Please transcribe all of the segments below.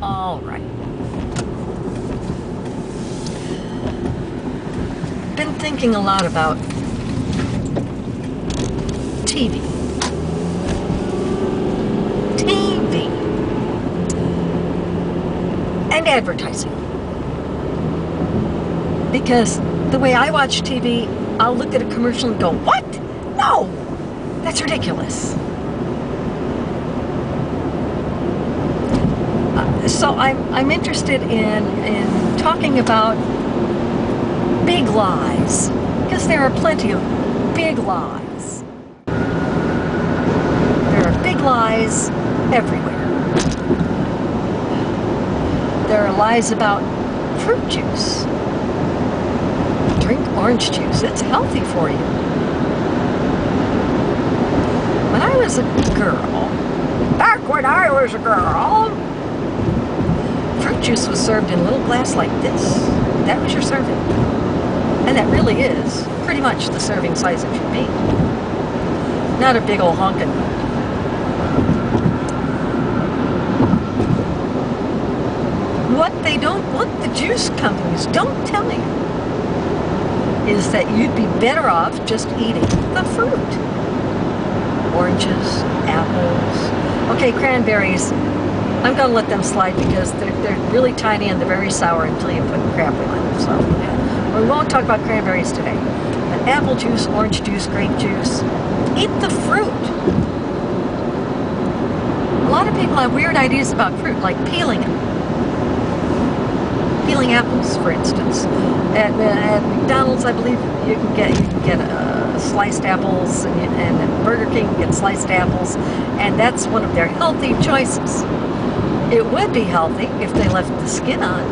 All right. Been thinking a lot about TV. TV. And advertising. Because the way I watch TV, I'll look at a commercial and go, what? No! That's ridiculous. So I'm interested in talking about big lies, because there are plenty of big lies. There are big lies everywhere. There are lies about fruit juice. Drink orange juice, it's healthy for you. When I was a girl, back when I was a girl, fruit juice was served in a little glass like this. That was your serving. And that really is pretty much the serving size it should be. Not a big old honkin'. What the juice companies don't tell you is that you'd be better off just eating the fruit. Oranges, apples. Okay, cranberries. I'm going to let them slide because they're really tiny and they're very sour until you put crap in them. So yeah. We won't talk about cranberries today. But apple juice, orange juice, grape juice. Eat the fruit. A lot of people have weird ideas about fruit, like peeling it. Peeling apples, for instance. At McDonald's, I believe you can get sliced apples, and at Burger King you get sliced apples, and that's one of their healthy choices. It would be healthy if they left the skin on,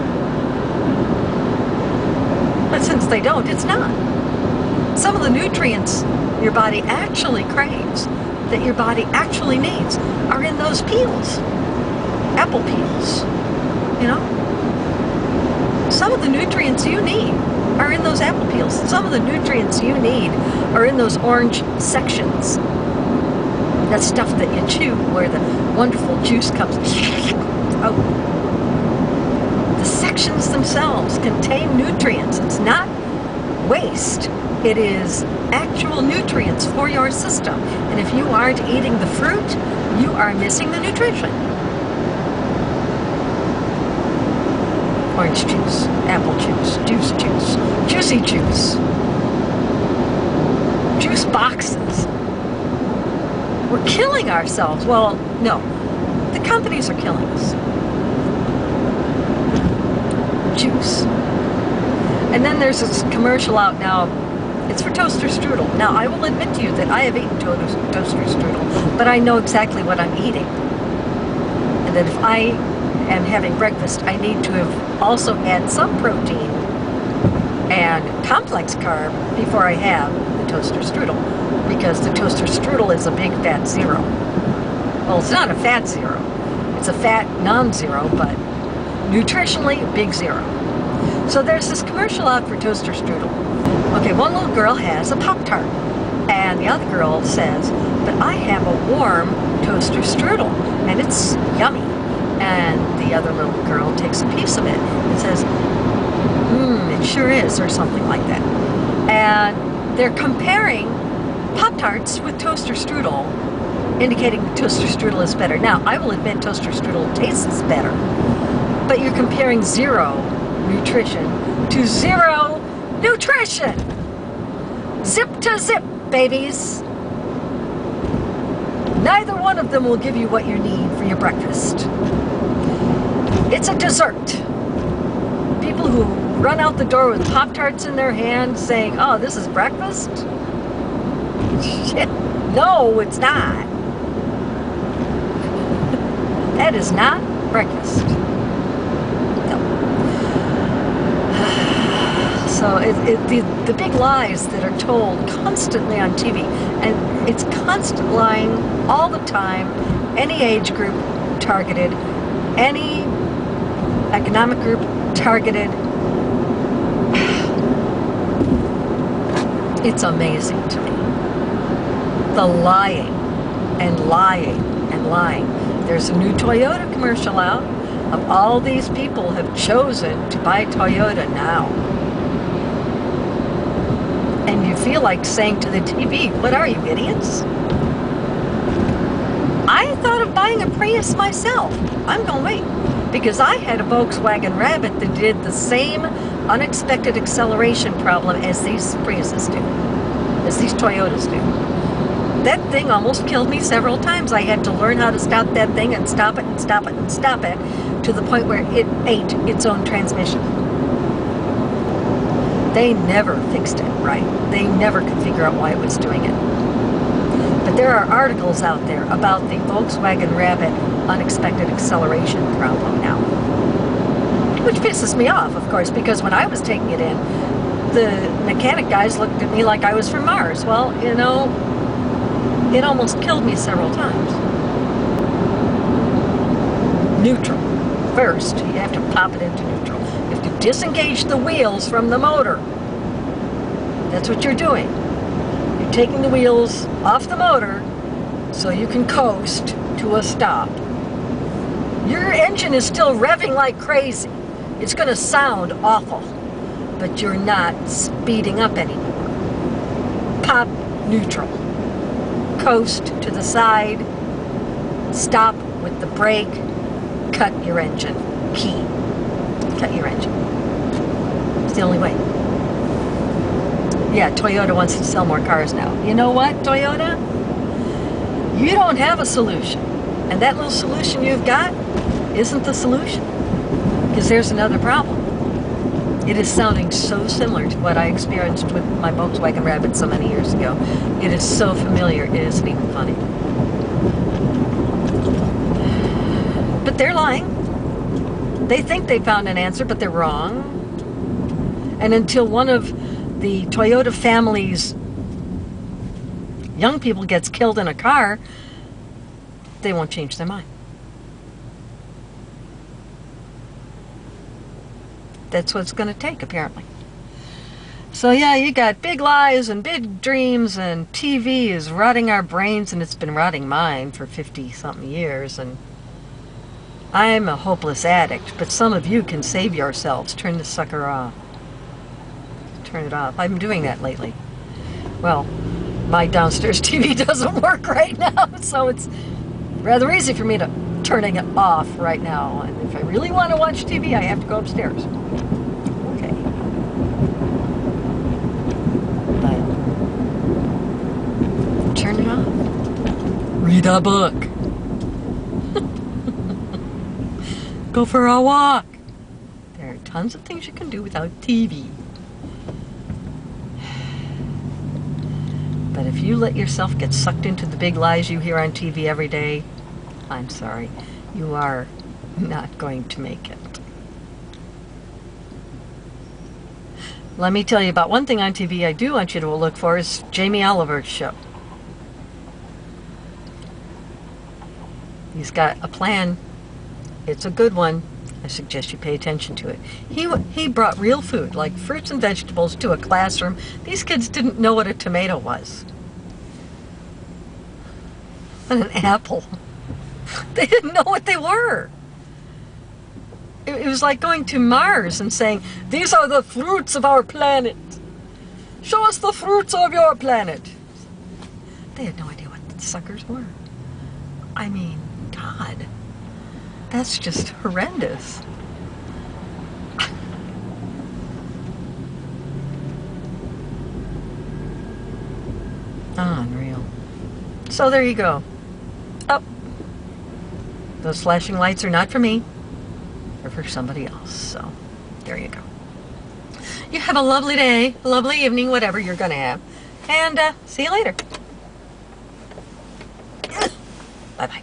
but since they don't, it's not. Some of the nutrients your body actually craves, that your body actually needs, are in those peels. Apple peels, you know? Some of the nutrients you need are in those apple peels. Some of the nutrients you need are in those orange sections. That stuff that you chew where the wonderful juice comes out. The sections themselves contain nutrients. It's not waste. It is actual nutrients for your system. And if you aren't eating the fruit, you are missing the nutrition. Orange juice, apple juice, juicy juice, juice boxes. We're killing ourselves. Well, no, the companies are killing us. Juice. And then there's this commercial out now. It's for toaster strudel. Now, I will admit to you that I have eaten toaster strudel, but I know exactly what I'm eating. And that if I am having breakfast, I need to have also had some protein and complex carb before I have the toaster strudel, because the toaster strudel is a big fat zero. Well, it's not a fat zero. It's a fat non-zero, but nutritionally, big zero. So there's this commercial out for toaster strudel. Okay, one little girl has a Pop-Tart, and the other girl says, but I have a warm toaster strudel, and it's yummy. And the other little girl takes a piece of it and says, it sure is, or something like that. And they're comparing Pop-Tarts with toaster strudel, indicating that toaster strudel is better. Now, I will admit toaster strudel tastes better, but you're comparing zero nutrition to zero nutrition. Zip to zip, babies. Neither one of them will give you what you need for your breakfast. It's a dessert. People who run out the door with Pop-Tarts in their hand saying, oh, this is breakfast? Shit. No, it's not. That is not breakfast. No. So the big lies that are told constantly on TV, and it's constant lying all the time, any age group targeted, any economic group targeted. It's amazing to me. The lying and lying and lying. There's a new Toyota commercial out of all these people have chosen to buy Toyota now. And you feel like saying to the TV, what are you, idiots? I thought of buying a Prius myself. I'm going to wait. Because I had a Volkswagen Rabbit that did the same unexpected acceleration problem as these Priuses do. As these Toyotas do. That thing almost killed me several times. I had to learn how to stop that thing and stop it and stop it and stop it to the point where it ate its own transmission. They never fixed it right. They never could figure out why it was doing it. But there are articles out there about the Volkswagen Rabbit unexpected acceleration problem now. Which pisses me off, of course, because when I was taking it in, the mechanic guys looked at me like I was from Mars. Well, you know, it almost killed me several times. Neutral. First, you have to pop it into neutral. You have to disengage the wheels from the motor. That's what you're doing. You're taking the wheels off the motor so you can coast to a stop. Your engine is still revving like crazy. It's going to sound awful, but you're not speeding up anymore. Pop neutral. Coast to the side, stop with the brake, cut your engine. Key. Cut your engine. It's the only way. Yeah, Toyota wants to sell more cars now. You know what, Toyota? You don't have a solution. And that little solution you've got isn't the solution. Because there's another problem. It is sounding so similar to what I experienced with my Volkswagen Rabbit so many years ago. It is so familiar, it isn't even funny. But they're lying. They think they found an answer, but they're wrong. And until one of the Toyota family's young people gets killed in a car, they won't change their mind. That's what it's going to take, apparently. So yeah, you got big lies and big dreams, and TV is rotting our brains, and it's been rotting mine for 50-something years, and I'm a hopeless addict, but some of you can save yourselves. Turn the sucker off. Turn it off. I'm doing that lately. Well, my downstairs TV doesn't work right now, so it's rather easy for me to turning it off right now. And if I really want to watch TV, I have to go upstairs. Okay. But turn it off. Read a book. Go for a walk. There are tons of things you can do without TV. But if you let yourself get sucked into the big lies you hear on TV every day, I'm sorry, you are not going to make it. Let me tell you about one thing on TV I do want you to look for is Jamie Oliver's show. He's got a plan. It's a good one. I suggest you pay attention to it. He brought real food, like fruits and vegetables, to a classroom. These kids didn't know what a tomato was. And an apple. They didn't know what they were. It was like going to Mars and saying, these are the fruits of our planet. Show us the fruits of your planet. They had no idea what the suckers were. I mean, God. That's just horrendous. Unreal. So there you go. Oh. Those flashing lights are not for me. They're for somebody else. So there you go. You have a lovely day, a lovely evening, whatever you're going to have. And see you later. Bye-bye.